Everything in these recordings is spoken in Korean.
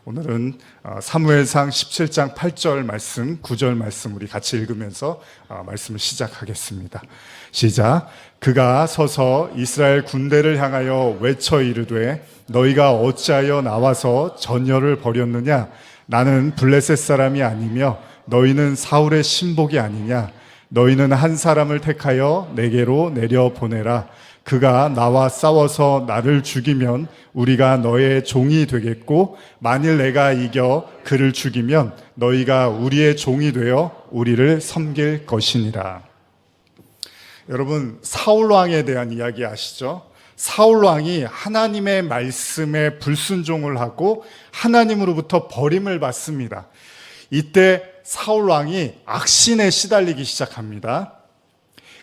오늘은 사무엘상 17장 8절 말씀, 9절 말씀 우리 같이 읽으면서 말씀을 시작하겠습니다. 시작. 그가 서서 이스라엘 군대를 향하여 외쳐 이르되 너희가 어찌하여 나와서 전열을 벌였느냐? 나는 블레셋 사람이 아니며 너희는 사울의 신복이 아니냐? 너희는 한 사람을 택하여 내게로 내려보내라. 그가 나와 싸워서 나를 죽이면 우리가 너의 종이 되겠고, 만일 내가 이겨 그를 죽이면 너희가 우리의 종이 되어 우리를 섬길 것이니라. 여러분, 사울 왕에 대한 이야기 아시죠? 사울 왕이 하나님의 말씀에 불순종을 하고 하나님으로부터 버림을 받습니다. 이때 사울 왕이 악신에 시달리기 시작합니다.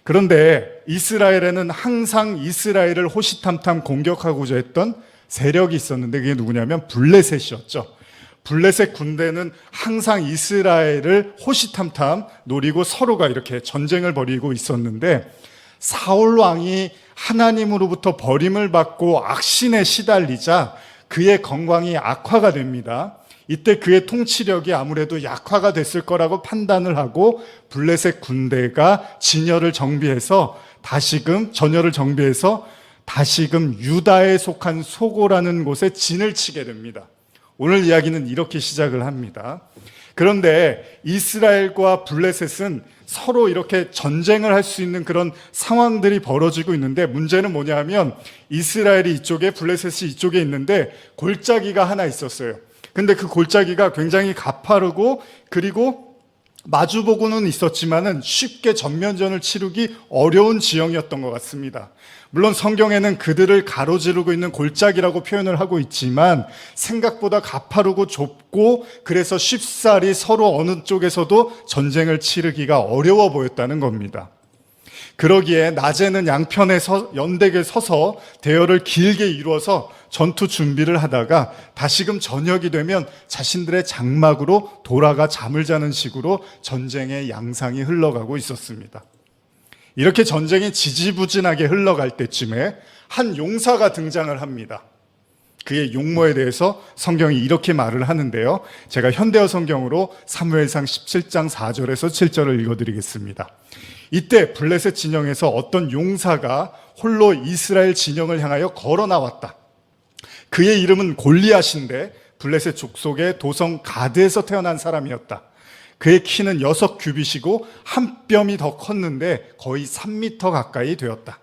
그런데 이스라엘에는 항상 이스라엘을 호시탐탐 공격하고자 했던 세력이 있었는데, 그게 누구냐면 블레셋이었죠. 블레셋 군대는 항상 이스라엘을 호시탐탐 노리고 서로가 이렇게 전쟁을 벌이고 있었는데, 사울 왕이 하나님으로부터 버림을 받고 악신에 시달리자 그의 건강이 악화가 됩니다. 이때 그의 통치력이 아무래도 약화가 됐을 거라고 판단을 하고 블레셋 군대가 전열을 정비해서 다시금 유다에 속한 소고라는 곳에 진을 치게 됩니다. 오늘 이야기는 이렇게 시작을 합니다. 그런데 이스라엘과 블레셋은 서로 이렇게 전쟁을 할 수 있는 그런 상황들이 벌어지고 있는데, 문제는 뭐냐면 이스라엘이 이쪽에, 블레셋이 이쪽에 있는데 골짜기가 하나 있었어요. 근데 그 골짜기가 굉장히 가파르고, 그리고 마주보고는 있었지만은 쉽게 전면전을 치르기 어려운 지형이었던 것 같습니다. 물론 성경에는 그들을 가로지르고 있는 골짜기라고 표현을 하고 있지만 생각보다 가파르고 좁고, 그래서 쉽사리 서로 어느 쪽에서도 전쟁을 치르기가 어려워 보였다는 겁니다. 그러기에 낮에는 양편에 연대게 서서 대열을 길게 이루어서 전투 준비를 하다가 다시금 저녁이 되면 자신들의 장막으로 돌아가 잠을 자는 식으로 전쟁의 양상이 흘러가고 있었습니다. 이렇게 전쟁이 지지부진하게 흘러갈 때쯤에 한 용사가 등장을 합니다. 그의 용모에 대해서 성경이 이렇게 말을 하는데요. 제가 현대어 성경으로 사무엘상 17장 4절에서 7절을 읽어드리겠습니다. 이때 블레셋 진영에서 어떤 용사가 홀로 이스라엘 진영을 향하여 걸어 나왔다. 그의 이름은 골리앗인데 블레셋 족속의 도성 가드에서 태어난 사람이었다. 그의 키는 6규빗이고 한 뼘이 더 컸는데 거의 3m 가까이 되었다.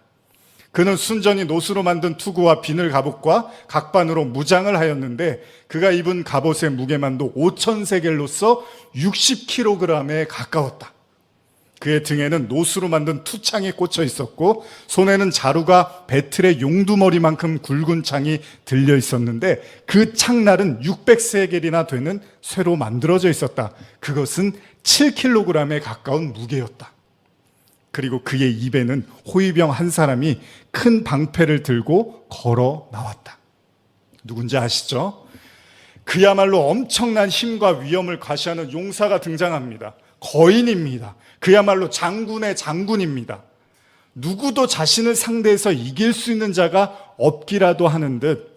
그는 순전히 노수로 만든 투구와 비늘 갑옷과 각반으로 무장을 하였는데, 그가 입은 갑옷의 무게만도 5,000세겔로서 60kg에 가까웠다. 그의 등에는 노수로 만든 투창이 꽂혀 있었고, 손에는 자루가 배틀의 용두머리만큼 굵은 창이 들려 있었는데, 그 창날은 600세겔이나 되는 쇠로 만들어져 있었다. 그것은 7kg에 가까운 무게였다. 그리고 그의 입에는 호위병 한 사람이 큰 방패를 들고 걸어 나왔다. 누군지 아시죠? 그야말로 엄청난 힘과 위엄을 과시하는 용사가 등장합니다. 거인입니다. 그야말로 장군의 장군입니다. 누구도 자신을 상대해서 이길 수 있는 자가 없기라도 하는 듯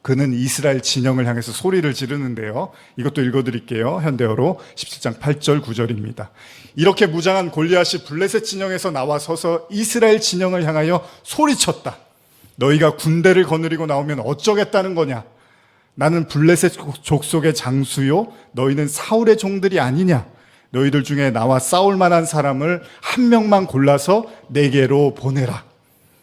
그는 이스라엘 진영을 향해서 소리를 지르는데요. 이것도 읽어드릴게요. 현대어로 17장 8절 9절입니다. 이렇게 무장한 골리앗이 블레셋 진영에서 나와 서서 이스라엘 진영을 향하여 소리쳤다. 너희가 군대를 거느리고 나오면 어쩌겠다는 거냐? 나는 블레셋 족속의 장수요, 너희는 사울의 종들이 아니냐? 너희들 중에 나와 싸울 만한 사람을 한 명만 골라서 내게로 보내라.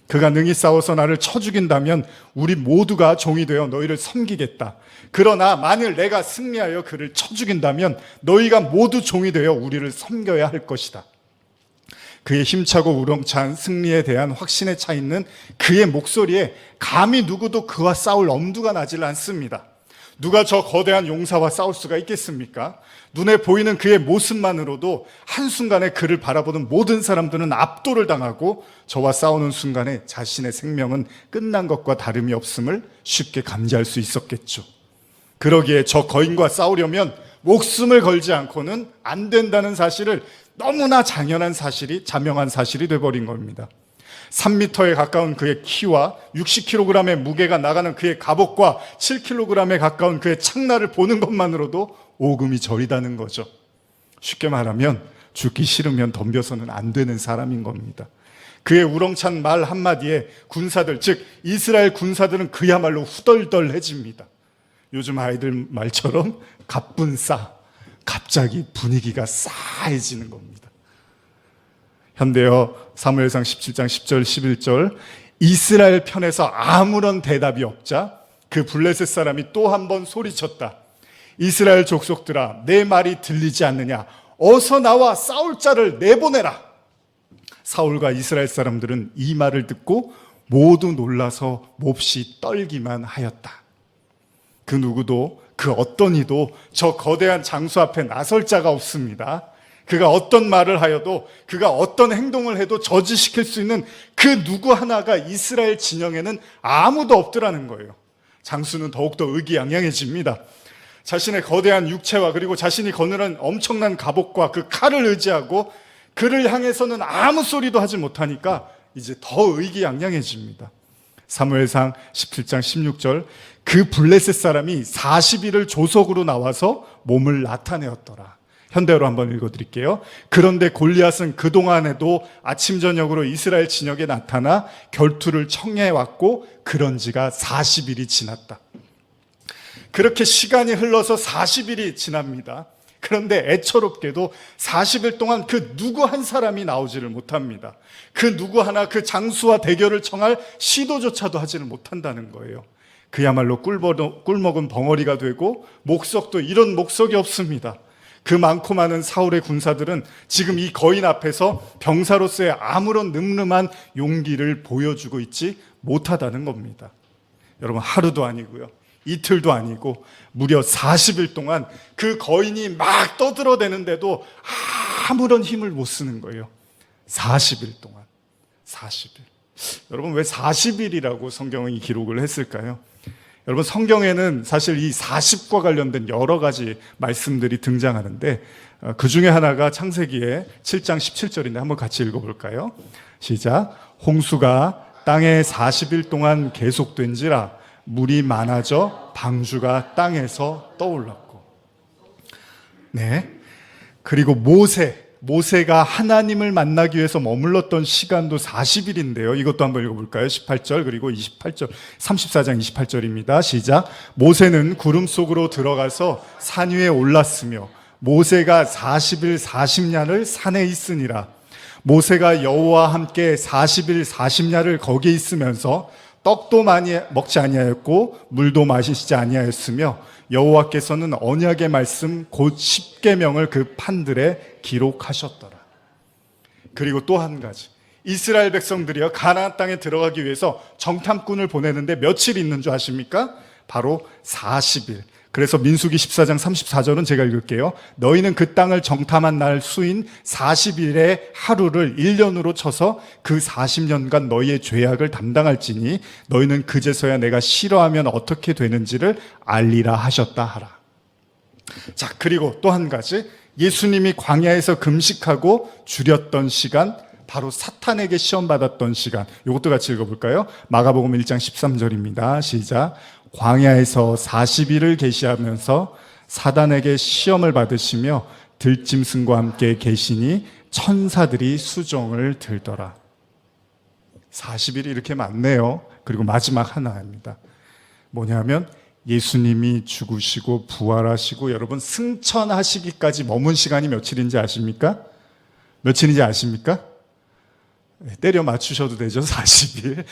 그가 능히 싸워서 나를 쳐 죽인다면 우리 모두가 종이 되어 너희를 섬기겠다. 그러나 만일 내가 승리하여 그를 쳐 죽인다면 너희가 모두 종이 되어 우리를 섬겨야 할 것이다. 그의 힘차고 우렁찬 승리에 대한 확신에 차 있는 그의 목소리에 감히 누구도 그와 싸울 엄두가 나질 않습니다. 누가 저 거대한 용사와 싸울 수가 있겠습니까? 눈에 보이는 그의 모습만으로도 한순간에 그를 바라보는 모든 사람들은 압도를 당하고 저와 싸우는 순간에 자신의 생명은 끝난 것과 다름이 없음을 쉽게 감지할 수 있었겠죠. 그러기에 저 거인과 싸우려면 목숨을 걸지 않고는 안 된다는 사실을, 너무나 자명한 사실이 돼버린 겁니다. 3m에 가까운 그의 키와 60kg의 무게가 나가는 그의 갑옷과 7kg에 가까운 그의 창날을 보는 것만으로도 오금이 저리다는 거죠. 쉽게 말하면 죽기 싫으면 덤벼서는 안 되는 사람인 겁니다. 그의 우렁찬 말 한마디에 군사들, 즉 이스라엘 군사들은 그야말로 후덜덜해집니다. 요즘 아이들 말처럼 갑분싸, 갑자기 분위기가 싸해지는 겁니다. 현대어 사무엘상 17장 10절 11절, 이스라엘 편에서 아무런 대답이 없자 그 블레셋 사람이 또 한 번 소리쳤다. 이스라엘 족속들아, 내 말이 들리지 않느냐? 어서 나와 싸울 자를 내보내라. 사울과 이스라엘 사람들은 이 말을 듣고 모두 놀라서 몹시 떨기만 하였다. 그 누구도, 그 어떤 이도 저 거대한 장수 앞에 나설 자가 없습니다. 그가 어떤 말을 하여도, 그가 어떤 행동을 해도 저지시킬 수 있는 그 누구 하나가 이스라엘 진영에는 아무도 없더라는 거예요. 장수는 더욱더 의기양양해집니다. 자신의 거대한 육체와 그리고 자신이 거느린 엄청난 갑옷과 그 칼을 의지하고 그를 향해서는 아무 소리도 하지 못하니까 이제 더 의기양양해집니다. 사무엘상 17장 16절, 그 블레셋 사람이 40일을 조석으로 나와서 몸을 나타내었더라. 현대어로 한번 읽어드릴게요. 그런데 골리앗은 그동안에도 아침 저녁으로 이스라엘 진영에 나타나 결투를 청해왔고 그런 지가 40일이 지났다. 그렇게 시간이 흘러서 40일이 지납니다. 그런데 애처롭게도 40일 동안 그 누구 한 사람이 나오지를 못합니다. 그 누구 하나 그 장수와 대결을 청할 시도조차도 하지를 못한다는 거예요. 그야말로 꿀먹은 벙어리가 되고 목석도 이런 목석이 없습니다. 그 많고 많은 사울의 군사들은 지금 이 거인 앞에서 병사로서의 아무런 늠름한 용기를 보여주고 있지 못하다는 겁니다. 여러분, 하루도 아니고요, 이틀도 아니고 무려 40일 동안 그 거인이 막 떠들어대는데도 아무런 힘을 못 쓰는 거예요. 40일 동안. 40일. 여러분, 왜 40일이라고 성경이 기록을 했을까요? 여러분, 성경에는 사실 이 40과 관련된 여러 가지 말씀들이 등장하는데 그 중에 하나가 창세기의 7장 17절인데 한번 같이 읽어볼까요? 시작. 홍수가 땅에 40일 동안 계속된지라 물이 많아져 방주가 땅에서 떠올랐고. 네. 그리고 모세가 하나님을 만나기 위해서 머물렀던 시간도 40일인데요. 이것도 한번 읽어볼까요? 18절 그리고 28절, 34장 28절입니다. 시작. 모세는 구름 속으로 들어가서 산 위에 올랐으며 모세가 40일 40야를 산에 있으니라. 모세가 여호와와 함께 40일 40야를 거기에 있으면서 떡도 많이 먹지 아니하였고 물도 마시지 아니하였으며 여호와께서는 언약의 말씀 곧 십계명을 그 판들에 기록하셨더라. 그리고 또 한 가지, 이스라엘 백성들이요 가나안 땅에 들어가기 위해서 정탐꾼을 보내는데 며칠 있는 줄 아십니까? 바로 40일. 그래서 민수기 14장 34절은 제가 읽을게요. 너희는 그 땅을 정탐한 날 수인 40일의 하루를 1년으로 쳐서 그 40년간 너희의 죄악을 담당할지니 너희는 그제서야 내가 싫어하면 어떻게 되는지를 알리라 하셨다 하라. 자, 그리고 또 한 가지, 예수님이 광야에서 금식하고 줄였던 시간, 바로 사탄에게 시험받았던 시간, 이것도 같이 읽어볼까요? 마가복음 1장 13절입니다. 시작. 광야에서 40일을 계시하면서 사단에게 시험을 받으시며 들짐승과 함께 계시니 천사들이 수종을 들더라. 40일이 이렇게 많네요. 그리고 마지막 하나입니다. 뭐냐면 예수님이 죽으시고 부활하시고 여러분 승천하시기까지 머문 시간이 며칠인지 아십니까? 며칠인지 아십니까? 때려 맞추셔도 되죠. 40일.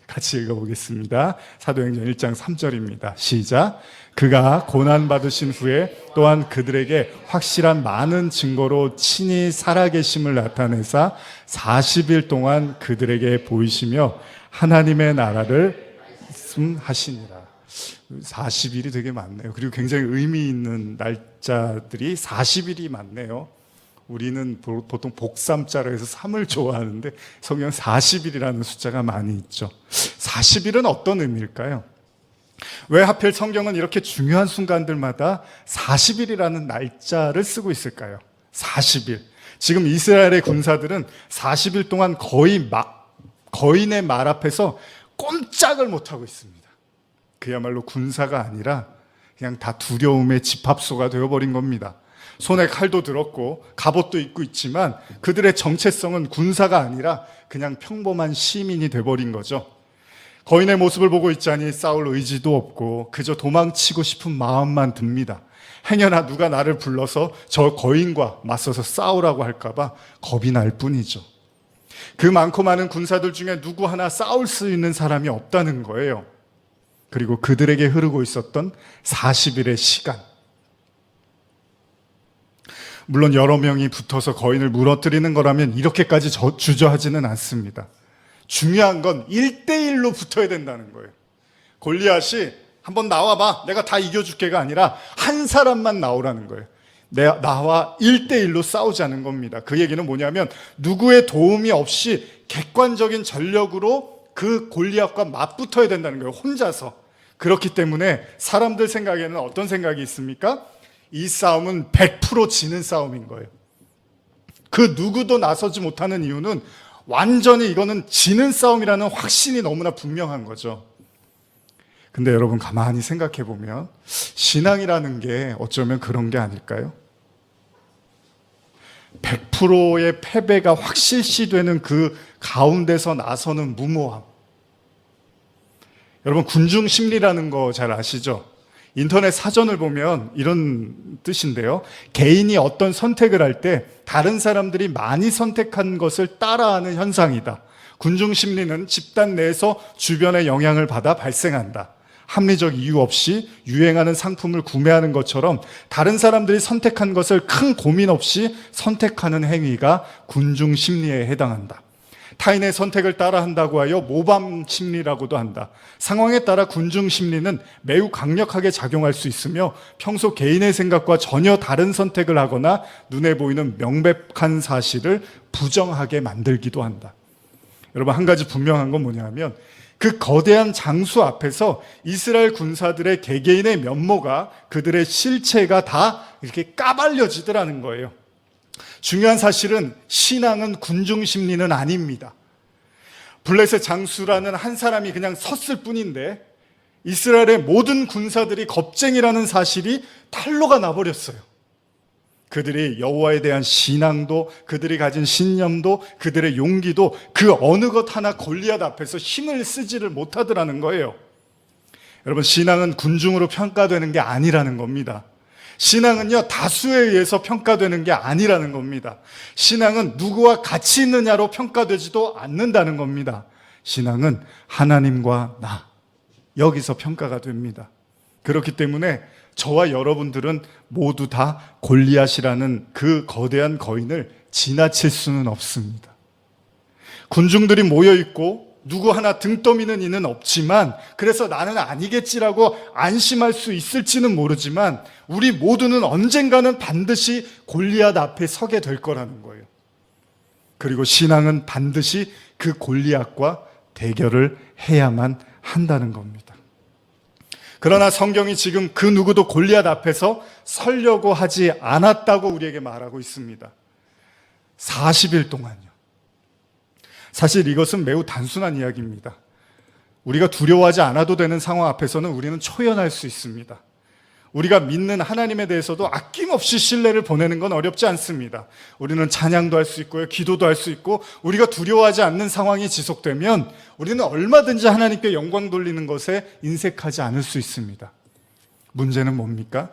같이 읽어보겠습니다. 사도행전 1장 3절입니다. 시작. 그가 고난받으신 후에 또한 그들에게 확실한 많은 증거로 친히 살아계심을 나타내사 40일 동안 그들에게 보이시며 하나님의 나라를 말씀하시니라. 40일이 되게 많네요. 그리고 굉장히 의미 있는 날짜들이 40일이 많네요. 우리는 보통 복삼자로 해서 3을 좋아하는데 성경 40일이라는 숫자가 많이 있죠. 40일은 어떤 의미일까요? 왜 하필 성경은 이렇게 중요한 순간들마다 40일이라는 날짜를 쓰고 있을까요? 40일. 지금 이스라엘의 군사들은 40일 동안 거인의 말 앞에서 꼼짝을 못하고 있습니다. 그야말로 군사가 아니라 그냥 다 두려움의 집합소가 되어버린 겁니다. 손에 칼도 들었고 갑옷도 입고 있지만 그들의 정체성은 군사가 아니라 그냥 평범한 시민이 돼버린 거죠. 거인의 모습을 보고 있자니 싸울 의지도 없고 그저 도망치고 싶은 마음만 듭니다. 행여나 누가 나를 불러서 저 거인과 맞서서 싸우라고 할까봐 겁이 날 뿐이죠. 그 많고 많은 군사들 중에 누구 하나 싸울 수 있는 사람이 없다는 거예요. 그리고 그들에게 흐르고 있었던 40일의 시간. 물론 여러 명이 붙어서 거인을 무너뜨리는 거라면 이렇게까지 주저하지는 않습니다. 중요한 건 1대1로 붙어야 된다는 거예요. 골리앗이 한번 나와봐, 내가 다 이겨줄게가 아니라 한 사람만 나오라는 거예요. 나와 1대1로 싸우자는 겁니다. 그 얘기는 뭐냐면 누구의 도움이 없이 객관적인 전력으로 그 골리앗과 맞붙어야 된다는 거예요. 혼자서. 그렇기 때문에 사람들 생각에는 어떤 생각이 있습니까? 이 싸움은 100% 지는 싸움인 거예요. 그 누구도 나서지 못하는 이유는 완전히 이거는 지는 싸움이라는 확신이 너무나 분명한 거죠. 근데 여러분 가만히 생각해 보면 신앙이라는 게 어쩌면 그런 게 아닐까요? 100%의 패배가 확실시되는 그 가운데서 나서는 무모함. 여러분 군중 심리라는 거 잘 아시죠? 인터넷 사전을 보면 이런 뜻인데요. 개인이 어떤 선택을 할 때 다른 사람들이 많이 선택한 것을 따라하는 현상이다. 군중 심리는 집단 내에서 주변의 영향을 받아 발생한다. 합리적 이유 없이 유행하는 상품을 구매하는 것처럼 다른 사람들이 선택한 것을 큰 고민 없이 선택하는 행위가 군중 심리에 해당한다. 타인의 선택을 따라한다고 하여 모범 심리라고도 한다. 상황에 따라 군중 심리는 매우 강력하게 작용할 수 있으며 평소 개인의 생각과 전혀 다른 선택을 하거나 눈에 보이는 명백한 사실을 부정하게 만들기도 한다. 여러분 한 가지 분명한 건 뭐냐면 그 거대한 장수 앞에서 이스라엘 군사들의 개개인의 면모가 그들의 실체가 다 이렇게 까발려지더라는 거예요. 중요한 사실은 신앙은 군중 심리는 아닙니다. 블레셋 장수라는 한 사람이 그냥 섰을 뿐인데 이스라엘의 모든 군사들이 겁쟁이라는 사실이 탄로가 나버렸어요. 그들이 여호와에 대한 신앙도 그들이 가진 신념도 그들의 용기도 그 어느 것 하나 골리앗 앞에서 힘을 쓰지를 못하더라는 거예요. 여러분 신앙은 군중으로 평가되는 게 아니라는 겁니다. 신앙은요 다수에 의해서 평가되는 게 아니라는 겁니다. 신앙은 누구와 같이 있느냐로 평가되지도 않는다는 겁니다. 신앙은 하나님과 나 여기서 평가가 됩니다. 그렇기 때문에 저와 여러분들은 모두 다 골리앗이라는 그 거대한 거인을 지나칠 수는 없습니다. 군중들이 모여있고 누구 하나 등 떠미는 이는 없지만 그래서 나는 아니겠지라고 안심할 수 있을지는 모르지만 우리 모두는 언젠가는 반드시 골리앗 앞에 서게 될 거라는 거예요. 그리고 신앙은 반드시 그 골리앗과 대결을 해야만 한다는 겁니다. 그러나 성경이 지금 그 누구도 골리앗 앞에서 서려고 하지 않았다고 우리에게 말하고 있습니다. 40일 동안요. 사실 이것은 매우 단순한 이야기입니다. 우리가 두려워하지 않아도 되는 상황 앞에서는 우리는 초연할 수 있습니다. 우리가 믿는 하나님에 대해서도 아낌없이 신뢰를 보내는 건 어렵지 않습니다. 우리는 찬양도 할 수 있고요, 기도도 할 수 있고 우리가 두려워하지 않는 상황이 지속되면 우리는 얼마든지 하나님께 영광 돌리는 것에 인색하지 않을 수 있습니다. 문제는 뭡니까?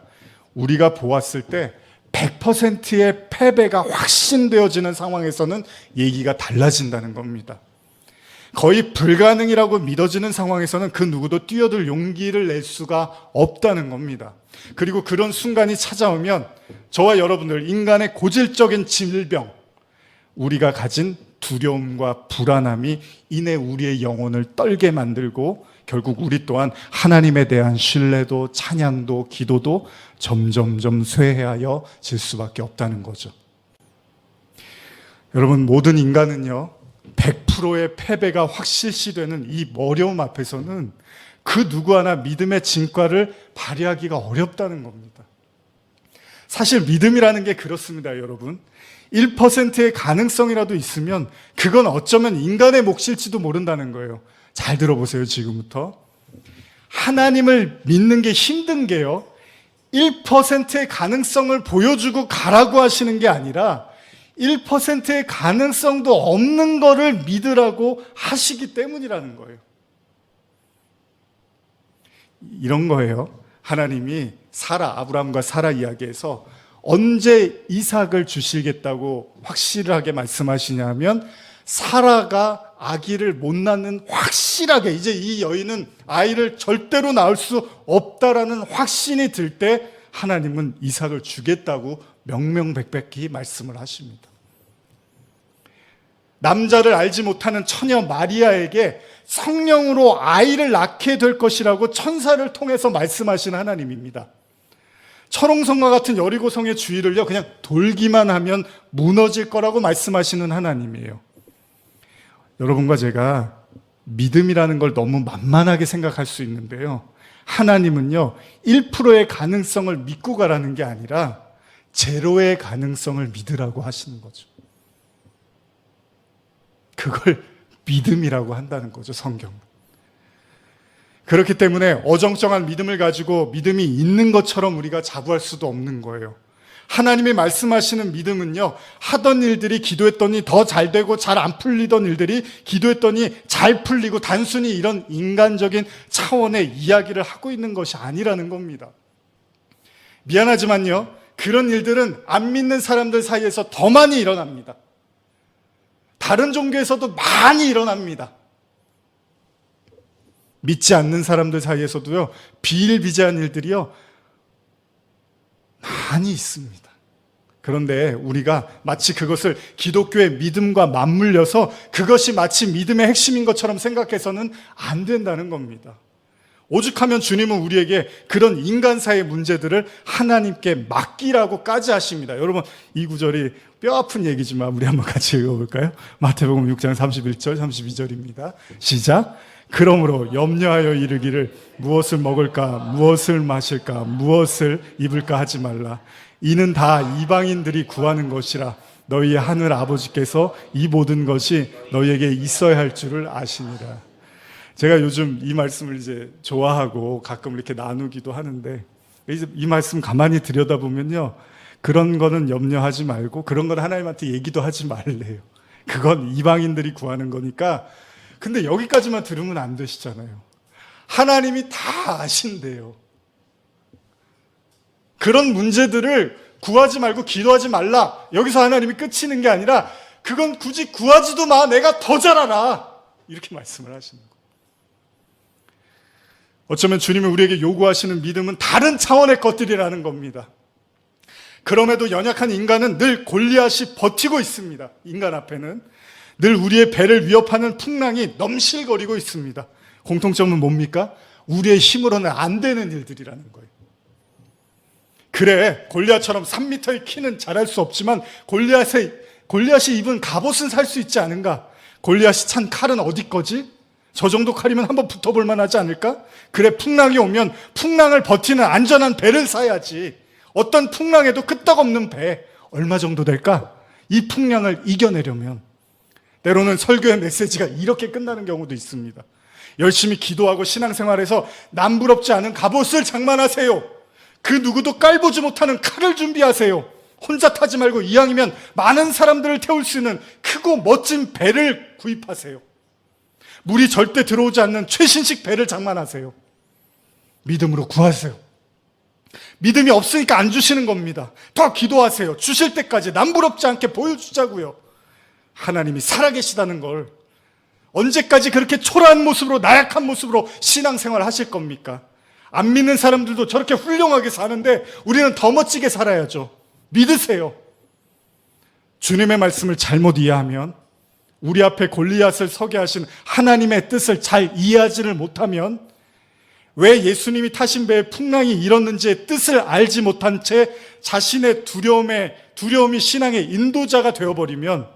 우리가 보았을 때 100%의 패배가 확신되어지는 상황에서는 얘기가 달라진다는 겁니다. 거의 불가능이라고 믿어지는 상황에서는 그 누구도 뛰어들 용기를 낼 수가 없다는 겁니다. 그리고 그런 순간이 찾아오면 저와 여러분들 인간의 고질적인 질병, 우리가 가진 두려움과 불안함이 이내 우리의 영혼을 떨게 만들고 결국 우리 또한 하나님에 대한 신뢰도 찬양도 기도도 점점점 쇠해하여 질 수밖에 없다는 거죠. 여러분 모든 인간은요 100%의 패배가 확실시되는 이 어려움 앞에서는 그 누구 하나 믿음의 진가를 발휘하기가 어렵다는 겁니다. 사실 믿음이라는 게 그렇습니다, 여러분. 1%의 가능성이라도 있으면 그건 어쩌면 인간의 몫일지도 모른다는 거예요. 잘 들어보세요, 지금부터. 하나님을 믿는 게 힘든 게요, 1%의 가능성을 보여주고 가라고 하시는 게 아니라 1%의 가능성도 없는 거를 믿으라고 하시기 때문이라는 거예요. 이런 거예요. 하나님이 아브라함과 사라 이야기에서 언제 이삭을 주시겠다고 확실하게 말씀하시냐면, 사라가 아기를 못 낳는 확실하게, 이제 이 여인은 아이를 절대로 낳을 수 없다라는 확신이 들 때 하나님은 이삭을 주겠다고 명명백백히 말씀을 하십니다. 남자를 알지 못하는 처녀 마리아에게 성령으로 아이를 낳게 될 것이라고 천사를 통해서 말씀하신 하나님입니다. 철옹성과 같은 여리고성의 주위를요, 그냥 돌기만 하면 무너질 거라고 말씀하시는 하나님이에요. 여러분과 제가 믿음이라는 걸 너무 만만하게 생각할 수 있는데요, 하나님은요 1%의 가능성을 믿고 가라는 게 아니라 제로의 가능성을 믿으라고 하시는 거죠. 그걸 믿음이라고 한다는 거죠, 성경은. 그렇기 때문에 어정쩡한 믿음을 가지고 믿음이 있는 것처럼 우리가 자부할 수도 없는 거예요. 하나님이 말씀하시는 믿음은요, 하던 일들이 기도했더니 더 잘 되고 잘 안 풀리던 일들이 기도했더니 잘 풀리고, 단순히 이런 인간적인 차원의 이야기를 하고 있는 것이 아니라는 겁니다. 미안하지만요, 그런 일들은 안 믿는 사람들 사이에서 더 많이 일어납니다. 다른 종교에서도 많이 일어납니다. 믿지 않는 사람들 사이에서도요, 비일비재한 일들이요 많이 있습니다. 그런데 우리가 마치 그것을 기독교의 믿음과 맞물려서 그것이 마치 믿음의 핵심인 것처럼 생각해서는 안 된다는 겁니다. 오죽하면 주님은 우리에게 그런 인간사의 문제들을 하나님께 맡기라고까지 하십니다. 여러분, 이 구절이 뼈아픈 얘기지만 우리 한번 같이 읽어볼까요? 마태복음 6장 31절 32절입니다. 시작. 그러므로 염려하여 이르기를 무엇을 먹을까, 무엇을 마실까, 무엇을 입을까 하지 말라. 이는 다 이방인들이 구하는 것이라. 너희 하늘 아버지께서 이 모든 것이 너희에게 있어야 할 줄을 아시니라. 제가 요즘 이 말씀을 이제 좋아하고 가끔 이렇게 나누기도 하는데, 이 말씀 가만히 들여다보면요, 그런 거는 염려하지 말고 그런 건 하나님한테 얘기도 하지 말래요. 그건 이방인들이 구하는 거니까. 근데 여기까지만 들으면 안 되시잖아요. 하나님이 다 아신대요. 그런 문제들을 구하지 말고 기도하지 말라, 여기서 하나님이 끝이는 게 아니라 그건 굳이 구하지도 마, 내가 더 잘 알아, 이렇게 말씀을 하시는 거예요. 어쩌면 주님이 우리에게 요구하시는 믿음은 다른 차원의 것들이라는 겁니다. 그럼에도 연약한 인간은 늘 골리앗이 버티고 있습니다. 인간 앞에는 늘 우리의 배를 위협하는 풍랑이 넘실거리고 있습니다. 공통점은 뭡니까? 우리의 힘으로는 안 되는 일들이라는 거예요. 그래, 골리앗처럼 3m의 키는 잘할 수 없지만 골리앗이 입은 갑옷은 살 수 있지 않은가? 골리앗이 찬 칼은 어디 거지? 저 정도 칼이면 한번 붙어볼 만하지 않을까? 그래, 풍랑이 오면 풍랑을 버티는 안전한 배를 사야지. 어떤 풍랑에도 끄떡없는 배, 얼마 정도 될까? 이 풍랑을 이겨내려면. 때로는 설교의 메시지가 이렇게 끝나는 경우도 있습니다. 열심히 기도하고 신앙생활에서 남부럽지 않은 갑옷을 장만하세요. 그 누구도 깔보지 못하는 칼을 준비하세요. 혼자 타지 말고 이왕이면 많은 사람들을 태울 수 있는 크고 멋진 배를 구입하세요. 물이 절대 들어오지 않는 최신식 배를 장만하세요. 믿음으로 구하세요. 믿음이 없으니까 안 주시는 겁니다. 더 기도하세요. 주실 때까지 남부럽지 않게 보여주자고요. 하나님이 살아계시다는 걸. 언제까지 그렇게 초라한 모습으로, 나약한 모습으로 신앙생활 하실 겁니까? 안 믿는 사람들도 저렇게 훌륭하게 사는데 우리는 더 멋지게 살아야죠. 믿으세요. 주님의 말씀을 잘못 이해하면, 우리 앞에 골리앗을 서게 하신 하나님의 뜻을 잘 이해하지를 못하면, 왜 예수님이 타신 배에 풍랑이 일었는지의 뜻을 알지 못한 채 자신의 두려움이 신앙의 인도자가 되어버리면,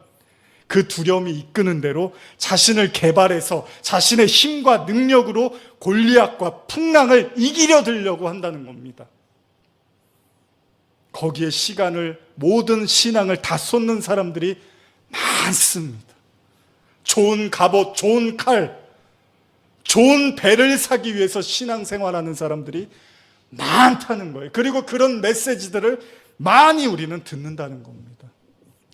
그 두려움이 이끄는 대로 자신을 개발해서 자신의 힘과 능력으로 골리앗과 풍랑을 이기려 들려고 한다는 겁니다. 거기에 시간을, 모든 신앙을 다 쏟는 사람들이 많습니다. 좋은 갑옷, 좋은 칼, 좋은 배를 사기 위해서 신앙생활하는 사람들이 많다는 거예요. 그리고 그런 메시지들을 많이 우리는 듣는다는 겁니다.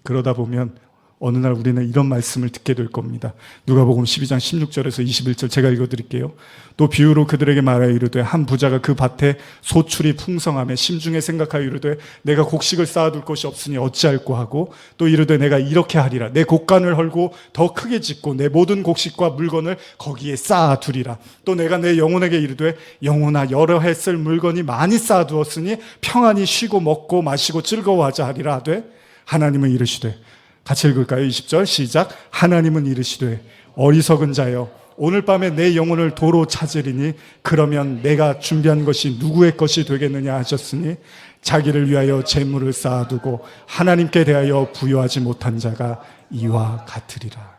그러다 보면 어느 날 우리는 이런 말씀을 듣게 될 겁니다. 누가복음 12장 16절에서 21절 제가 읽어드릴게요. 또 비유로 그들에게 말하여 이르되 한 부자가 그 밭에 소출이 풍성하며 심중에 생각하여 이르되 내가 곡식을 쌓아둘 곳이 없으니 어찌할꼬 하고 또 이르되 내가 이렇게 하리라. 내 곡간을 헐고 더 크게 짓고 내 모든 곡식과 물건을 거기에 쌓아두리라. 또 내가 내 영혼에게 이르되 영혼아 여러 해 쓸 물건이 많이 쌓아두었으니 평안히 쉬고 먹고 마시고 즐거워하자 하리라 하되 하나님은 이르시되, 같이 읽을까요? 20절 시작. 하나님은 이르시되 어리석은 자여 오늘 밤에 내 영혼을 도로 찾으리니 그러면 내가 준비한 것이 누구의 것이 되겠느냐 하셨으니 자기를 위하여 재물을 쌓아두고 하나님께 대하여 부여하지 못한 자가 이와 같으리라.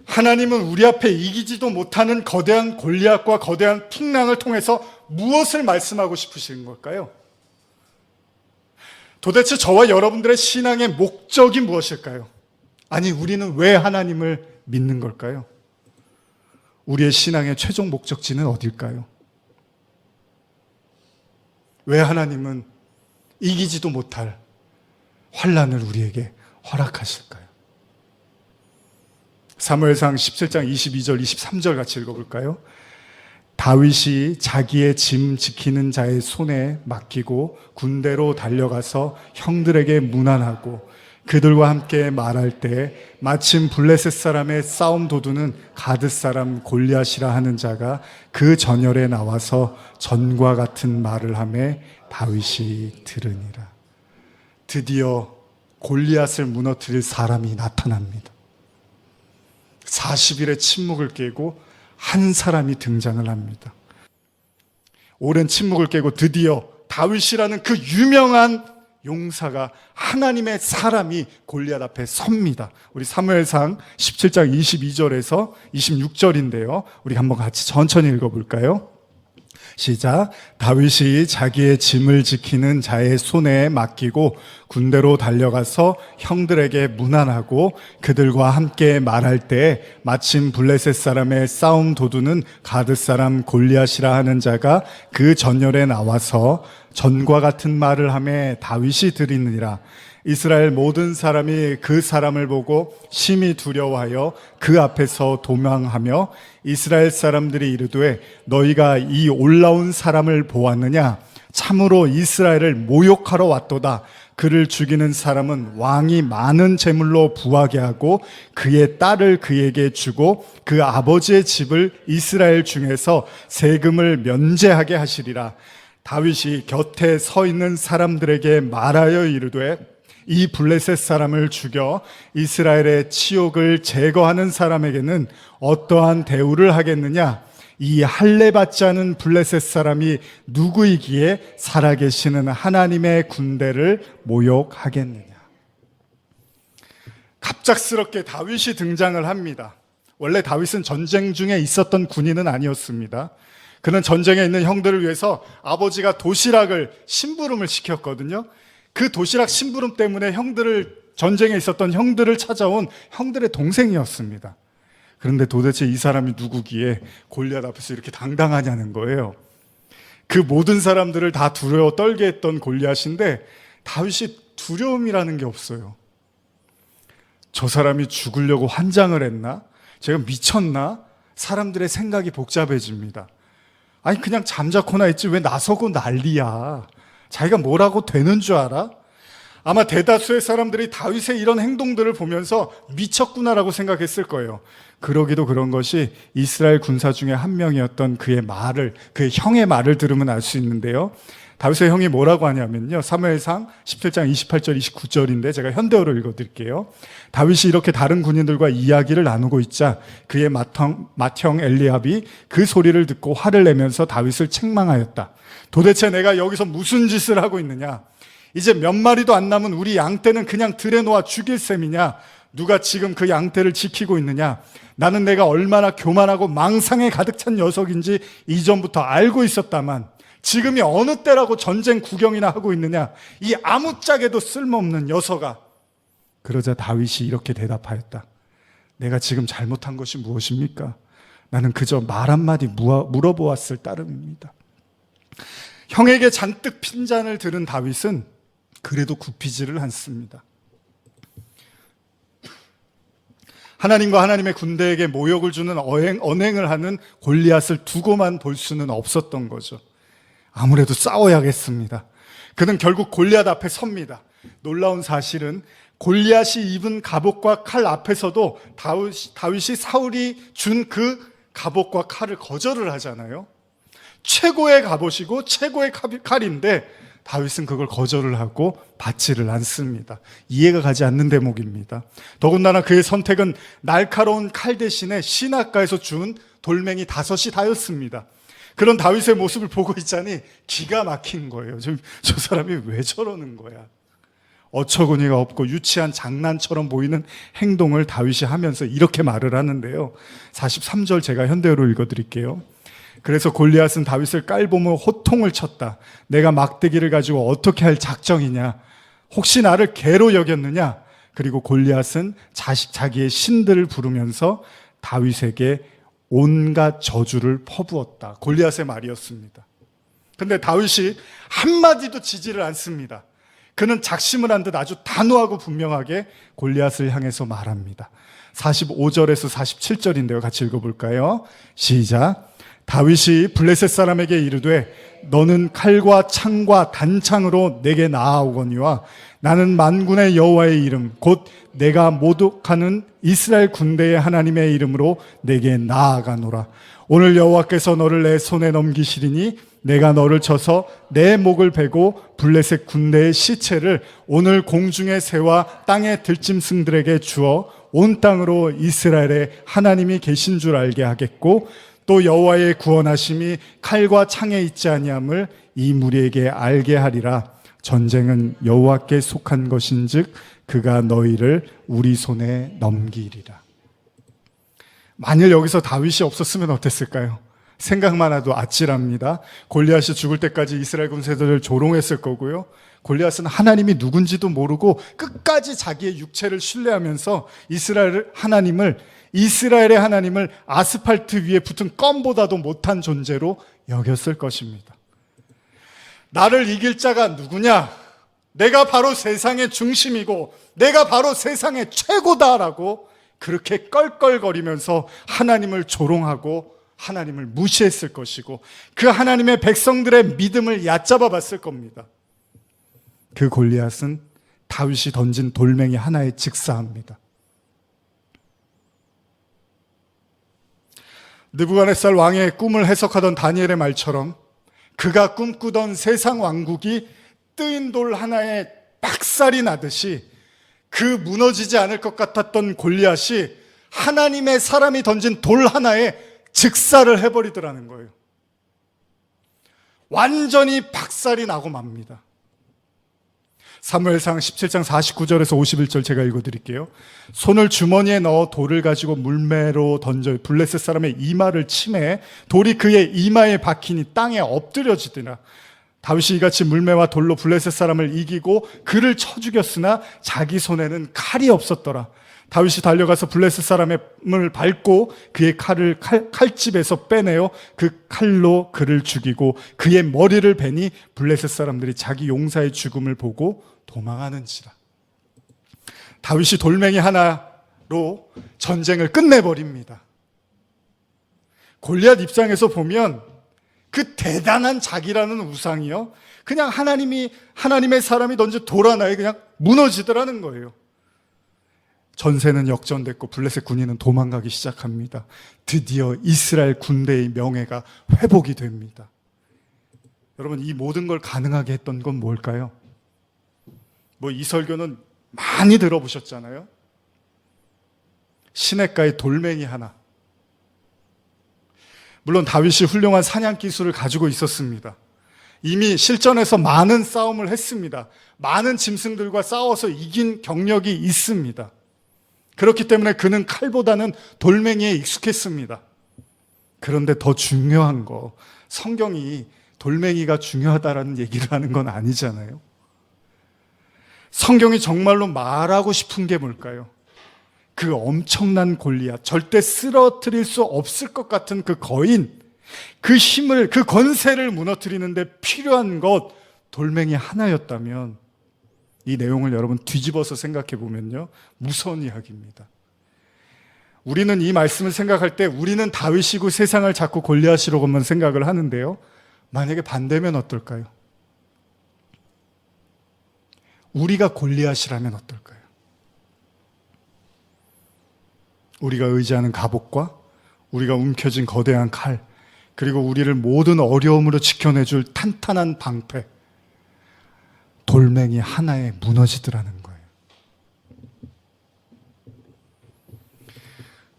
하나님은 우리 앞에 이기지도 못하는 거대한 골리앗과 거대한 풍랑을 통해서 무엇을 말씀하고 싶으신 걸까요? 도대체 저와 여러분들의 신앙의 목적이 무엇일까요? 아니, 우리는 왜 하나님을 믿는 걸까요? 우리의 신앙의 최종 목적지는 어딜까요? 왜 하나님은 이기지도 못할 환난을 우리에게 허락하실까요? 사무엘상 17장 22절 23절 같이 읽어볼까요? 다윗이 자기의 짐 지키는 자의 손에 맡기고 군대로 달려가서 형들에게 문안하고 그들과 함께 말할 때 마침 블레셋 사람의 싸움 도두는 가드 사람 골리앗이라 하는 자가 그 전열에 나와서 전과 같은 말을 하매 다윗이 들으니라. 드디어 골리앗을 무너뜨릴 사람이 나타납니다. 40일의 침묵을 깨고 한 사람이 등장을 합니다. 오랜 침묵을 깨고 드디어 다윗이라는 그 유명한 용사가, 하나님의 사람이 골리앗 앞에 섭니다. 우리 사무엘상 17장 22절에서 26절인데요. 우리 한번 같이 천천히 읽어볼까요? 시작. 다윗이 자기의 짐을 지키는 자의 손에 맡기고 군대로 달려가서 형들에게 문안하고 그들과 함께 말할 때 마침 블레셋 사람의 싸움 도두는 가드 사람 골리앗이라 하는 자가 그 전열에 나와서 전과 같은 말을 하매 다윗이 들으니라. 이스라엘 모든 사람이 그 사람을 보고 심히 두려워하여 그 앞에서 도망하며 이스라엘 사람들이 이르되 너희가 이 올라온 사람을 보았느냐? 참으로 이스라엘을 모욕하러 왔도다. 그를 죽이는 사람은 왕이 많은 재물로 부하게 하고 그의 딸을 그에게 주고 그 아버지의 집을 이스라엘 중에서 세금을 면제하게 하시리라. 다윗이 곁에 서 있는 사람들에게 말하여 이르되 이 블레셋 사람을 죽여 이스라엘의 치욕을 제거하는 사람에게는 어떠한 대우를 하겠느냐? 이 할례 받지 않은 블레셋 사람이 누구이기에 살아계시는 하나님의 군대를 모욕하겠느냐? 갑작스럽게 다윗이 등장을 합니다. 원래 다윗은 전쟁 중에 있었던 군인은 아니었습니다. 그는 전쟁에 있는 형들을 위해서 아버지가 도시락을 심부름을 시켰거든요. 그 도시락 심부름 때문에 전쟁에 있었던 형들을 찾아온 형들의 동생이었습니다. 그런데 도대체 이 사람이 누구기에 골리앗 앞에서 이렇게 당당하냐는 거예요. 그 모든 사람들을 다 두려워 떨게 했던 골리앗인데 다윗이 두려움이라는 게 없어요. 저 사람이 죽으려고 환장을 했나? 제가 미쳤나? 사람들의 생각이 복잡해집니다. 아니 그냥 잠자코나 있지 왜 나서고 난리야. 자기가 뭐라고 되는 줄 알아? 아마 대다수의 사람들이 다윗의 이런 행동들을 보면서 미쳤구나라고 생각했을 거예요. 그러기도 그런 것이 이스라엘 군사 중에 한 명이었던 그의 형의 말을 들으면 알 수 있는데요. 다윗의 형이 뭐라고 하냐면요. 사무엘상 17장 28절 29절인데 제가 현대어로 읽어드릴게요. 다윗이 이렇게 다른 군인들과 이야기를 나누고 있자 그의 맏형 엘리압이 그 소리를 듣고 화를 내면서 다윗을 책망하였다. 도대체 내가 여기서 무슨 짓을 하고 있느냐? 이제 몇 마리도 안 남은 우리 양떼는 그냥 들에 놓아 죽일 셈이냐? 누가 지금 그 양떼를 지키고 있느냐? 나는 내가 얼마나 교만하고 망상에 가득 찬 녀석인지 이전부터 알고 있었다만 지금이 어느 때라고 전쟁 구경이나 하고 있느냐? 이 아무짝에도 쓸모없는 녀석아. 그러자 다윗이 이렇게 대답하였다. 내가 지금 잘못한 것이 무엇입니까? 나는 그저 말 한마디 물어보았을 따름입니다. 형에게 잔뜩 핀잔을 들은 다윗은 그래도 굽히지를 않습니다. 하나님과 하나님의 군대에게 모욕을 주는 언행을 하는 골리앗을 두고만 볼 수는 없었던 거죠. 아무래도 싸워야겠습니다. 그는 결국 골리앗 앞에 섭니다. 놀라운 사실은 골리앗이 입은 갑옷과 칼 앞에서도 다윗이 사울이 준 그 갑옷과 칼을 거절을 하잖아요. 최고의 갑옷이고 최고의 칼인데 다윗은 그걸 거절을 하고 받지를 않습니다. 이해가 가지 않는 대목입니다. 더군다나 그의 선택은 날카로운 칼 대신에 시냇가에서 준 돌멩이 5이 다였습니다. 그런 다윗의 모습을 보고 있자니 기가 막힌 거예요. 저 사람이 왜 저러는 거야? 어처구니가 없고 유치한 장난처럼 보이는 행동을 다윗이 하면서 이렇게 말을 하는데요. 43절 제가 현대어로 읽어드릴게요. 그래서 골리앗은 다윗을 깔보며 호통을 쳤다. 내가 막대기를 가지고 어떻게 할 작정이냐? 혹시 나를 개로 여겼느냐? 그리고 골리앗은 자기의 신들을 부르면서 다윗에게 온갖 저주를 퍼부었다. 골리앗의 말이었습니다. 근데 다윗이 한마디도 지지를 않습니다. 그는 작심을 한 듯 아주 단호하고 분명하게 골리앗을 향해서 말합니다. 45절에서 47절인데요. 같이 읽어볼까요? 시작. 다윗이 블레셋 사람에게 이르되 너는 칼과 창과 단창으로 내게 나아오거니와 나는 만군의 여호와의 이름 곧 내가 모독하는 이스라엘 군대의 하나님의 이름으로 내게 나아가노라. 오늘 여호와께서 너를 내 손에 넘기시리니 내가 너를 쳐서 내 목을 베고 블레셋 군대의 시체를 오늘 공중의 새와 땅의 들짐승들에게 주어 온 땅으로 이스라엘의 하나님이 계신 줄 알게 하겠고 또 여호와의 구원하심이 칼과 창에 있지 아니함을 이 무리에게 알게 하리라. 전쟁은 여호와께 속한 것인즉 그가 너희를 우리 손에 넘기리라. 만일 여기서 다윗이 없었으면 어땠을까요? 생각만 해도 아찔합니다. 골리앗이 죽을 때까지 이스라엘 군사들을 조롱했을 거고요. 골리앗은 하나님이 누군지도 모르고 끝까지 자기의 육체를 신뢰하면서 이스라엘의 하나님을 아스팔트 위에 붙은 껌보다도 못한 존재로 여겼을 것입니다. 나를 이길 자가 누구냐? 내가 바로 세상의 중심이고 내가 바로 세상의 최고다라고 그렇게 껄껄거리면서 하나님을 조롱하고 하나님을 무시했을 것이고 그 하나님의 백성들의 믿음을 얕잡아 봤을 겁니다. 그 골리앗은 다윗이 던진 돌멩이 하나에 직사합니다. 느부갓네살 왕의 꿈을 해석하던 다니엘의 말처럼 그가 꿈꾸던 세상 왕국이 뜨인 돌 하나에 박살이 나듯이 그 무너지지 않을 것 같았던 골리앗이 하나님의 사람이 던진 돌 하나에 직사를 해버리더라는 거예요. 완전히 박살이 나고 맙니다. 사무엘상 17장 49절에서 51절 제가 읽어드릴게요. 손을 주머니에 넣어 돌을 가지고 물매로 던져 블레셋 사람의 이마를 치매 돌이 그의 이마에 박히니 땅에 엎드려지더라. 다윗이 이같이 물매와 돌로 블레셋 사람을 이기고 그를 쳐 죽였으나 자기 손에는 칼이 없었더라. 다윗이 달려가서 블레셋 사람을 밟고 그의 칼을 칼집에서 빼내어 그 칼로 그를 죽이고 그의 머리를 베니 블레셋 사람들이 자기 용사의 죽음을 보고 도망하는지라. 다윗이 돌멩이 하나로 전쟁을 끝내버립니다. 골리앗 입장에서 보면 그 대단한 자기라는 우상이요, 그냥 하나님의 사람이 던진 돌 하나에 그냥 무너지더라는 거예요. 전세는 역전됐고 블레셋 군인은 도망가기 시작합니다. 드디어 이스라엘 군대의 명예가 회복이 됩니다. 여러분, 이 모든 걸 가능하게 했던 건 뭘까요? 이 설교는 많이 들어보셨잖아요. 시냇가의 돌멩이 하나. 물론 다윗이 훌륭한 사냥 기술을 가지고 있었습니다. 이미 실전에서 많은 싸움을 했습니다. 많은 짐승들과 싸워서 이긴 경력이 있습니다. 그렇기 때문에 그는 칼보다는 돌멩이에 익숙했습니다. 그런데 더 중요한 거, 성경이 돌멩이가 중요하다라는 얘기를 하는 건 아니잖아요. 성경이 정말로 말하고 싶은 게 뭘까요? 그 엄청난 골리앗, 절대 쓰러뜨릴 수 없을 것 같은 그 거인, 그 힘을, 그 권세를 무너뜨리는데 필요한 것, 돌멩이 하나였다면 이 내용을 여러분 뒤집어서 생각해 보면요, 무서운 이야기입니다. 우리는 이 말씀을 생각할 때 우리는 다윗이고 세상을 자꾸 골리앗이라고만 생각을 하는데요, 만약에 반대면 어떨까요? 우리가 골리앗이라면 어떨까요? 우리가 의지하는 갑옷과 우리가 움켜쥔 거대한 칼, 그리고 우리를 모든 어려움으로 지켜내줄 탄탄한 방패, 돌멩이 하나에 무너지더라는 거예요.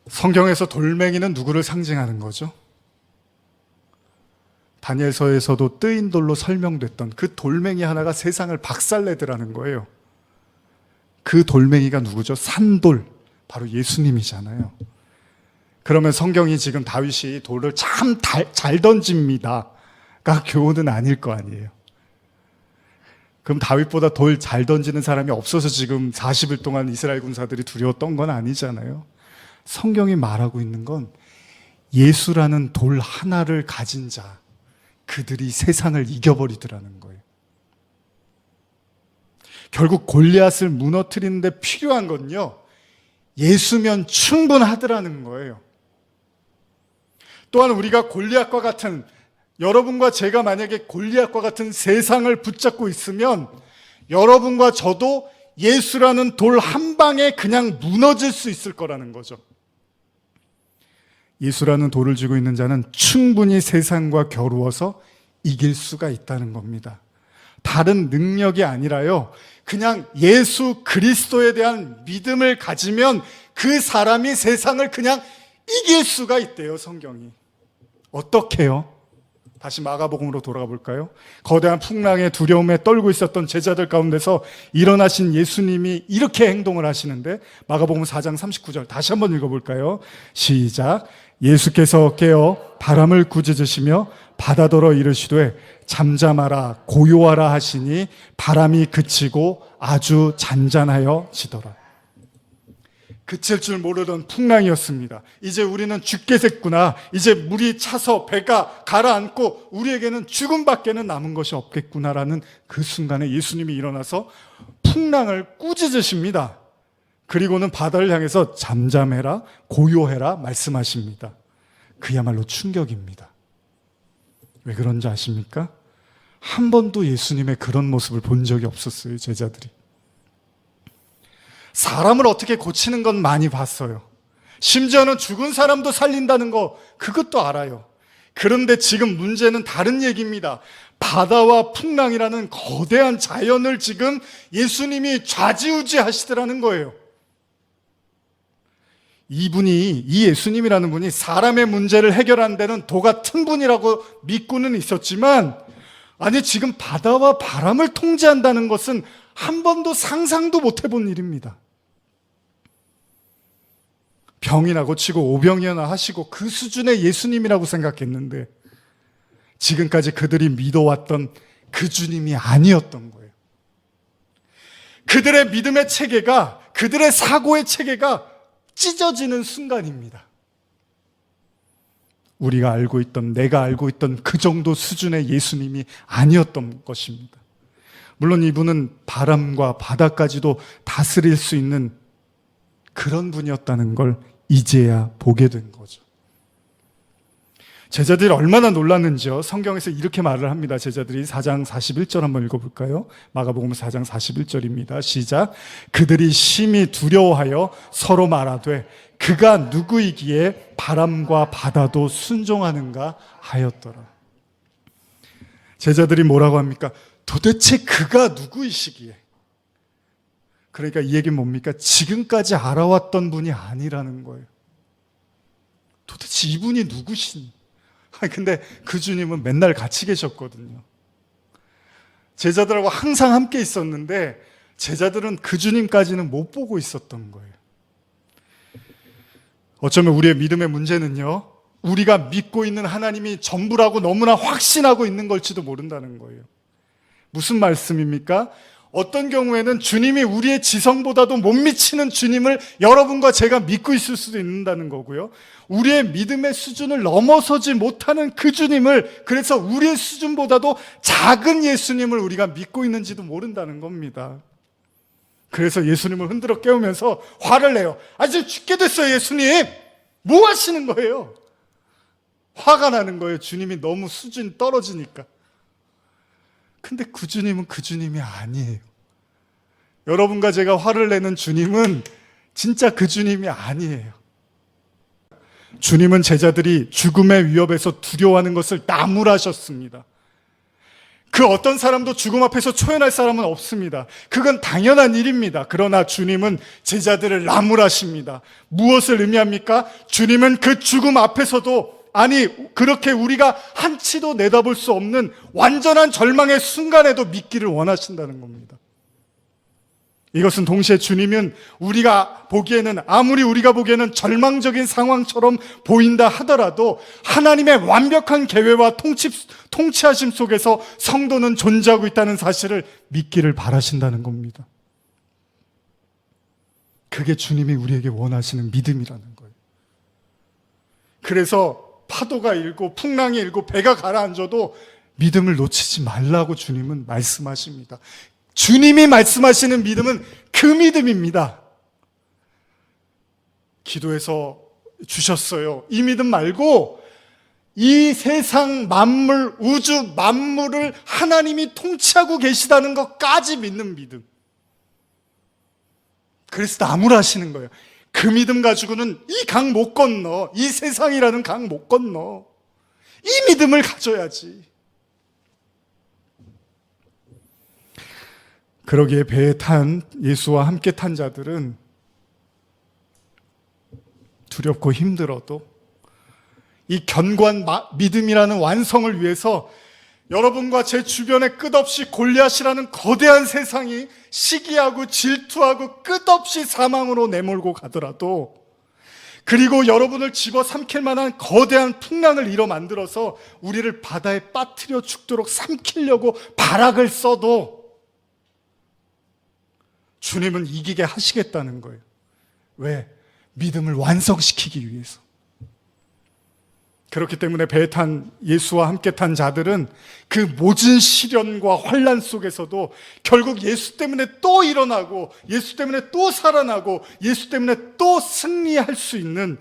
성경에서 돌멩이는 누구를 상징하는 거죠? 다니엘서에서도 뜨인 돌로 설명됐던 그 돌멩이 하나가 세상을 박살내더라는 거예요. 그 돌멩이가 누구죠? 산돌, 바로 예수님이잖아요. 그러면 성경이 지금 다윗이 돌을 참 잘 던집니다가 교훈은 아닐 거 아니에요. 그럼 다윗보다 돌 잘 던지는 사람이 없어서 지금 40일 동안 이스라엘 군사들이 두려웠던 건 아니잖아요. 성경이 말하고 있는 건 예수라는 돌 하나를 가진 자, 그들이 세상을 이겨버리더라는 거예요. 결국 골리앗을 무너뜨리는데 필요한 건요, 예수면 충분하더라는 거예요. 또한 우리가 골리앗과 같은, 여러분과 제가 만약에 골리앗과 같은 세상을 붙잡고 있으면 여러분과 저도 예수라는 돌 한 방에 그냥 무너질 수 있을 거라는 거죠. 예수라는 돌을 쥐고 있는 자는 충분히 세상과 겨루어서 이길 수가 있다는 겁니다. 다른 능력이 아니라요, 그냥 예수 그리스도에 대한 믿음을 가지면 그 사람이 세상을 그냥 이길 수가 있대요, 성경이. 어떻게요? 다시 마가복음으로 돌아가 볼까요? 거대한 풍랑의 두려움에 떨고 있었던 제자들 가운데서 일어나신 예수님이 이렇게 행동을 하시는데, 마가복음 4장 39절 다시 한번 읽어볼까요? 시작. 예수께서 깨어 바람을 꾸짖으시며 바다더러 이르시되 잠잠하라 고요하라 하시니 바람이 그치고 아주 잔잔하여 지더라. 그칠 줄 모르던 풍랑이었습니다. 이제 우리는 죽겠구나. 이제 물이 차서 배가 가라앉고 우리에게는 죽음밖에는 남은 것이 없겠구나라는 그 순간에 예수님이 일어나서 풍랑을 꾸짖으십니다. 그리고는 바다를 향해서 잠잠해라, 고요해라 말씀하십니다. 그야말로 충격입니다. 왜 그런지 아십니까? 한 번도 예수님의 그런 모습을 본 적이 없었어요, 제자들이. 사람을 어떻게 고치는 건 많이 봤어요. 심지어는 죽은 사람도 살린다는 거, 그것도 알아요. 그런데 지금 문제는 다른 얘기입니다. 바다와 풍랑이라는 거대한 자연을 지금 예수님이 좌지우지 하시더라는 거예요. 이 예수님이라는 분이 사람의 문제를 해결하는 데는 도 같은 분이라고 믿고는 있었지만, 아니 지금 바다와 바람을 통제한다는 것은 한 번도 상상도 못 해본 일입니다. 병이나 고치고 오병이나 하시고 그 수준의 예수님이라고 생각했는데 지금까지 그들이 믿어왔던 그 주님이 아니었던 거예요. 그들의 믿음의 체계가, 그들의 사고의 체계가 찢어지는 순간입니다. 우리가 알고 있던, 내가 알고 있던 그 정도 수준의 예수님이 아니었던 것입니다. 물론 이분은 바람과 바다까지도 다스릴 수 있는 그런 분이었다는 걸 이제야 보게 된 거죠. 제자들이 얼마나 놀랐는지요. 성경에서 이렇게 말을 합니다. 제자들이 4장 41절 한번 읽어볼까요? 마가복음 4장 41절입니다. 시작. 그들이 심히 두려워하여 서로 말하되 그가 누구이기에 바람과 바다도 순종하는가 하였더라. 제자들이 뭐라고 합니까? 도대체 그가 누구이시기에? 그러니까 이 얘기는 뭡니까? 지금까지 알아왔던 분이 아니라는 거예요. 도대체 이분이 누구신? 근데 그 주님은 맨날 같이 계셨거든요. 제자들하고 항상 함께 있었는데 제자들은 그 주님까지는 못 보고 있었던 거예요. 어쩌면 우리의 믿음의 문제는요, 우리가 믿고 있는 하나님이 전부라고 너무나 확신하고 있는 걸지도 모른다는 거예요. 무슨 말씀입니까? 어떤 경우에는 주님이 우리의 지성보다도 못 미치는 주님을 여러분과 제가 믿고 있을 수도 있다는 거고요. 우리의 믿음의 수준을 넘어서지 못하는 그 주님을, 그래서 우리의 수준보다도 작은 예수님을 우리가 믿고 있는지도 모른다는 겁니다. 그래서 예수님을 흔들어 깨우면서 화를 내요. 지금 죽게 됐어요, 예수님. 뭐 하시는 거예요? 화가 나는 거예요. 주님이 너무 수준이 떨어지니까. 근데 그 주님은 그 주님이 아니에요. 여러분과 제가 화를 내는 주님은 진짜 그 주님이 아니에요. 주님은 제자들이 죽음의 위협에서 두려워하는 것을 나무라셨습니다. 그 어떤 사람도 죽음 앞에서 초연할 사람은 없습니다. 그건 당연한 일입니다. 그러나 주님은 제자들을 나무라십니다. 무엇을 의미합니까? 주님은 그 죽음 앞에서도, 그렇게 우리가 한치도 내다볼 수 없는 완전한 절망의 순간에도 믿기를 원하신다는 겁니다. 이것은 동시에 주님은 아무리 우리가 보기에는 절망적인 상황처럼 보인다 하더라도 하나님의 완벽한 계획과 통치하심 속에서 성도는 존재하고 있다는 사실을 믿기를 바라신다는 겁니다. 그게 주님이 우리에게 원하시는 믿음이라는 거예요. 그래서 파도가 일고 풍랑이 일고 배가 가라앉아도 믿음을 놓치지 말라고 주님은 말씀하십니다. 주님이 말씀하시는 믿음은 그 믿음입니다. 기도해서 주셨어요. 이 믿음 말고 이 세상 만물, 우주 만물을 하나님이 통치하고 계시다는 것까지 믿는 믿음. 그래서 나무라시는 거예요. 그 믿음 가지고는 이 강 못 건너, 이 세상이라는 강 못 건너. 이 믿음을 가져야지. 그러기에 배에 탄 예수와 함께 탄 자들은 두렵고 힘들어도 이 견고한 믿음이라는 완성을 위해서 여러분과 제 주변에 끝없이 골리앗이라는 거대한 세상이 시기하고 질투하고 끝없이 사망으로 내몰고 가더라도, 그리고 여러분을 집어삼킬 만한 거대한 풍랑을 일어 만들어서 우리를 바다에 빠뜨려 죽도록 삼키려고 발악을 써도 주님은 이기게 하시겠다는 거예요. 왜? 믿음을 완성시키기 위해서. 그렇기 때문에 배에 탄 예수와 함께 탄 자들은 그 모진 시련과 환난 속에서도 결국 예수 때문에 또 일어나고, 예수 때문에 또 살아나고, 예수 때문에 또 승리할 수 있는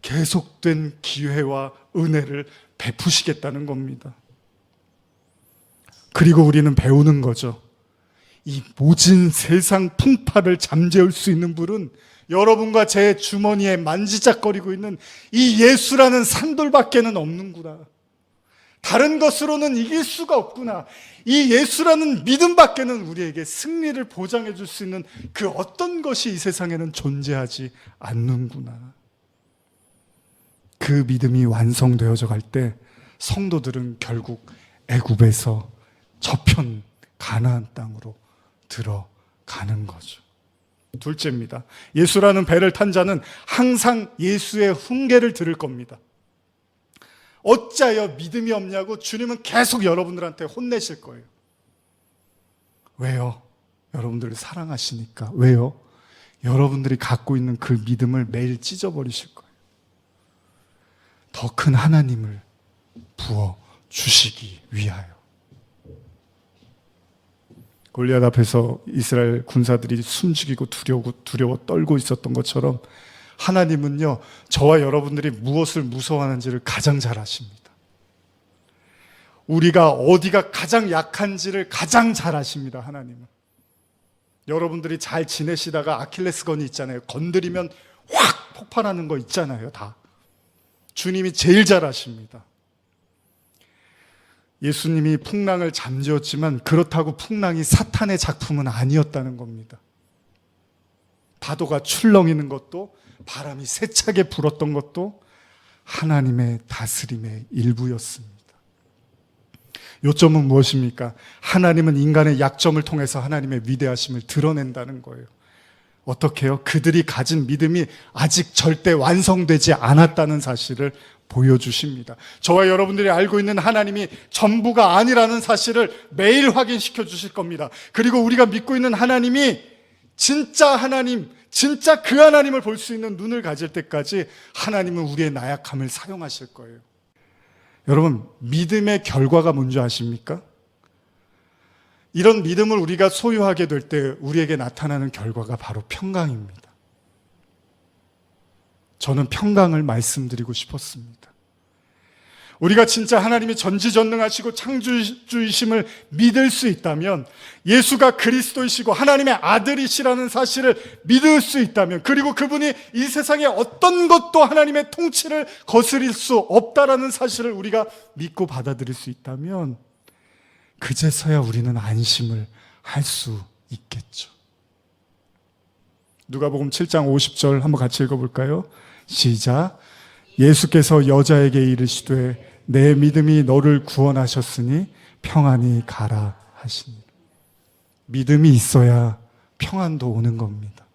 계속된 기회와 은혜를 베푸시겠다는 겁니다. 그리고 우리는 배우는 거죠. 이 모진 세상 풍파를 잠재울 수 있는 분은 여러분과 제 주머니에 만지작거리고 있는 이 예수라는 산돌밖에는 없는구나. 다른 것으로는 이길 수가 없구나. 이 예수라는 믿음밖에는 우리에게 승리를 보장해 줄 수 있는 그 어떤 것이 이 세상에는 존재하지 않는구나. 그 믿음이 완성되어져 갈 때 성도들은 결국 애굽에서 저편 가나안 땅으로 들어가는 거죠. 둘째입니다. 예수라는 배를 탄 자는 항상 예수의 훈계를 들을 겁니다. 어찌하여 믿음이 없냐고 주님은 계속 여러분들한테 혼내실 거예요. 왜요? 여러분들을 사랑하시니까. 왜요? 여러분들이 갖고 있는 그 믿음을 매일 찢어버리실 거예요. 더 큰 하나님을 부어 주시기 위하여. 골리앗 앞에서 이스라엘 군사들이 숨죽이고 두려워 떨고 있었던 것처럼 하나님은요, 저와 여러분들이 무엇을 무서워하는지를 가장 잘 아십니다. 우리가 어디가 가장 약한지를 가장 잘 아십니다. 하나님은. 여러분들이 잘 지내시다가 아킬레스건이 있잖아요. 건드리면 확 폭발하는 거 있잖아요. 다 주님이 제일 잘 아십니다. 예수님이 풍랑을 잠재웠지만 그렇다고 풍랑이 사탄의 작품은 아니었다는 겁니다. 파도가 출렁이는 것도, 바람이 세차게 불었던 것도 하나님의 다스림의 일부였습니다. 요점은 무엇입니까? 하나님은 인간의 약점을 통해서 하나님의 위대하심을 드러낸다는 거예요. 어떻게 해요? 그들이 가진 믿음이 아직 절대 완성되지 않았다는 사실을 보여주십니다. 저와 여러분들이 알고 있는 하나님이 전부가 아니라는 사실을 매일 확인시켜 주실 겁니다. 그리고 우리가 믿고 있는 하나님이 진짜 하나님, 진짜 그 하나님을 볼 수 있는 눈을 가질 때까지 하나님은 우리의 나약함을 사용하실 거예요. 여러분, 믿음의 결과가 뭔지 아십니까? 이런 믿음을 우리가 소유하게 될 때 우리에게 나타나는 결과가 바로 평강입니다. 저는 평강을 말씀드리고 싶었습니다. 우리가 진짜 하나님이 전지전능하시고 창조주이심을 믿을 수 있다면, 예수가 그리스도이시고 하나님의 아들이시라는 사실을 믿을 수 있다면, 그리고 그분이 이 세상에 어떤 것도 하나님의 통치를 거스릴 수 없다라는 사실을 우리가 믿고 받아들일 수 있다면, 그제서야 우리는 안심을 할 수 있겠죠. 누가복음 7장 50절 한번 같이 읽어볼까요? 시작. 예수께서 여자에게 이르시되 내 믿음이 너를 구원하셨으니 평안히 가라 하시니. 믿음이 있어야 평안도 오는 겁니다.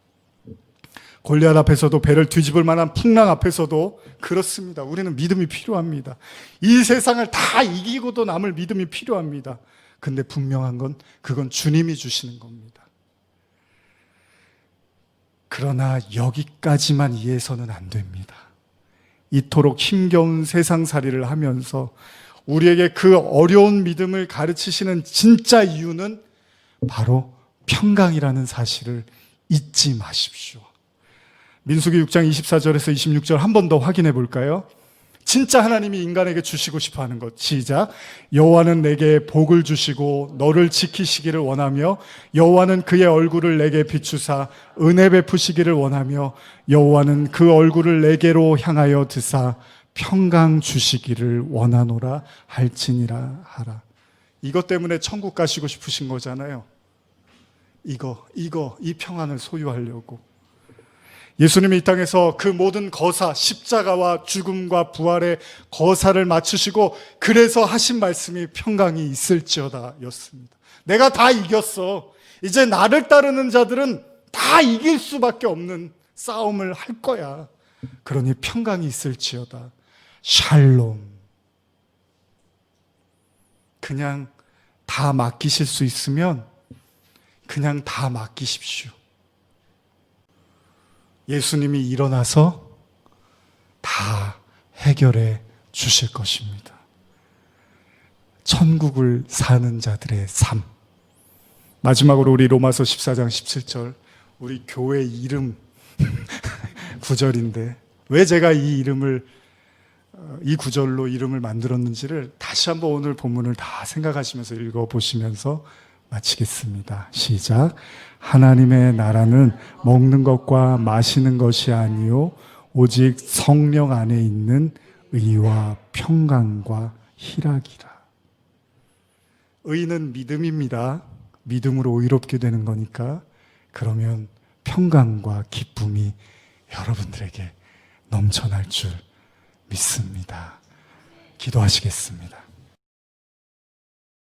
골리앗 앞에서도, 배를 뒤집을 만한 풍랑 앞에서도 그렇습니다. 우리는 믿음이 필요합니다. 이 세상을 다 이기고도 남을 믿음이 필요합니다. 근데 분명한 건 그건 주님이 주시는 겁니다. 그러나 여기까지만 이해해서는 안 됩니다. 이토록 힘겨운 세상살이를 하면서 우리에게 그 어려운 믿음을 가르치시는 진짜 이유는 바로 평강이라는 사실을 잊지 마십시오. 민수기 6장 24절에서 26절 한 번 더 확인해 볼까요? 진짜 하나님이 인간에게 주시고 싶어 하는 것. 시작. 여호와는 내게 복을 주시고 너를 지키시기를 원하며 여호와는 그의 얼굴을 내게 비추사 은혜 베푸시기를 원하며 여호와는 그 얼굴을 내게로 향하여 드사 평강 주시기를 원하노라 할지니라 하라. 이것 때문에 천국 가시고 싶으신 거잖아요. 이 평안을 소유하려고. 예수님이 이 땅에서 그 모든 거사, 십자가와 죽음과 부활의 거사를 맞추시고 그래서 하신 말씀이 평강이 있을지어다 였습니다. 내가 다 이겼어. 이제 나를 따르는 자들은 다 이길 수밖에 없는 싸움을 할 거야. 그러니 평강이 있을지어다. 샬롬. 그냥 다 맡기실 수 있으면 그냥 다 맡기십시오. 예수님이 일어나서 다 해결해 주실 것입니다. 천국을 사는 자들의 삶. 마지막으로 우리 로마서 14장 17절, 우리 교회 이름 구절인데 왜 제가 이 구절로 이름을 만들었는지를 다시 한번 오늘 본문을 다 생각하시면서 읽어보시면서 마치겠습니다. 시작. 하나님의 나라는 먹는 것과 마시는 것이 아니요 오직 성령 안에 있는 의와 평강과 희락이라. 의는 믿음입니다. 믿음으로 의롭게 되는 거니까. 그러면 평강과 기쁨이 여러분들에게 넘쳐날 줄 믿습니다. 기도하시겠습니다.